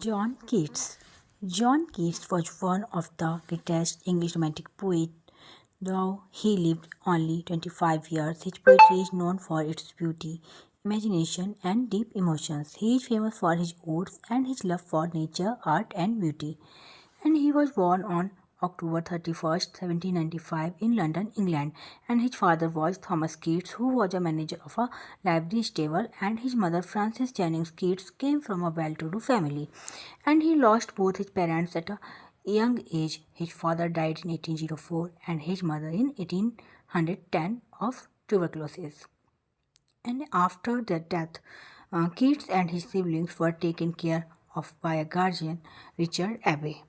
John Keats. John Keats was one of the greatest English romantic poets. Though he lived only 25 years, his poetry is known for its beauty, imagination, and deep emotions. He is famous for his odes and his love for nature, art, and beauty. And he was born on October 31st, 1795 in London, England, and his father was Thomas Keats, who was a manager of a livery stable, and his mother Frances Jennings Keats came from a well-to-do family, and he lost both his parents at a young age. His father died in 1804 and his mother in 1810 of tuberculosis. And after their death, Keats and his siblings were taken care of by a guardian, Richard Abbey.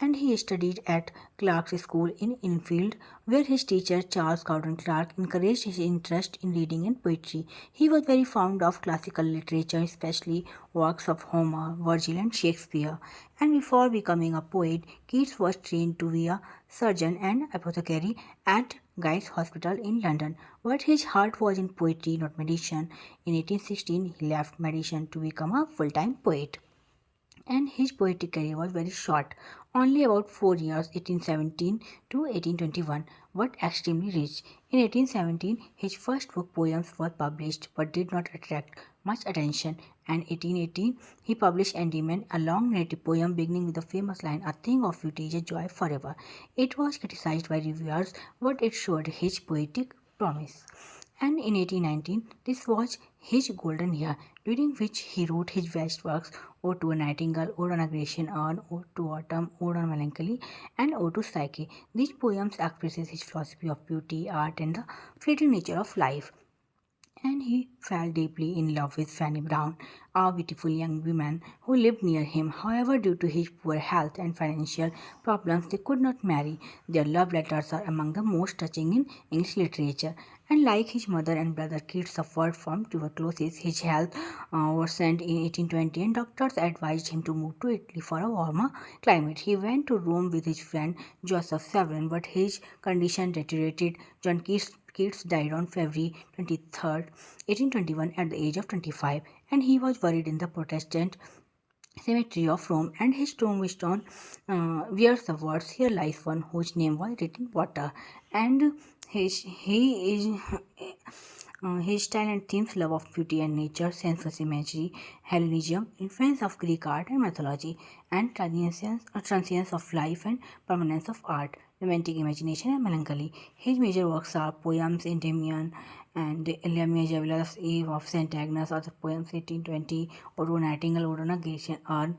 And he studied at Clark's School in Enfield, where his teacher Charles Gordon Clark encouraged his interest in reading and poetry. He was very fond of classical literature, especially works of Homer, Virgil, and Shakespeare. And before becoming a poet, Keats was trained to be a surgeon and apothecary at Guy's Hospital in London, but his heart was in poetry, not medicine. In 1816, he left medicine to become a full-time poet, and his poetic career was very short, only about 4 years, 1817 to 1821, but extremely rich. In 1817, his first book Poems was published but did not attract much attention, and 1818 he published Endymion, a long narrative poem beginning with the famous line, "A thing of beauty is a joy forever." It was criticized by reviewers, but it showed his poetic promise. And in 1819, this was his golden year, during which he wrote his best works, Ode to a Nightingale, Ode on a Grecian Urn, Ode to Autumn, Ode on Melancholy, and Ode to Psyche. These poems expresses his philosophy of beauty, art, and the fleeting nature of life, and he fell deeply in love with Fanny Brown, a beautiful young woman who lived near him. However, due to his poor health and financial problems, they could not marry. Their love letters are among the most touching in English literature. And like his mother and brother, Keats suffered from tuberculosis. His health worsened in 1820, and doctors advised him to move to Italy for a warmer climate. He went to Rome with his friend Joseph Severin, but his condition deteriorated. John Keats died on February 23rd, 1821, at the age of 25, and he was buried in the Protestant cemetery of Rome, and his tombstone wears the words, "Here lies one whose name was written in water." And his style and themes: love of beauty and nature, sensuous imagery, Hellenism, influence of Greek art and mythology, and transience of life and permanence of art, romantic imagination and melancholy. His major works are poems Endymion and Lamia Javila's Eve of St. Agnes, or the poems 1820, or to Nightingale, or on a Grecian Urn,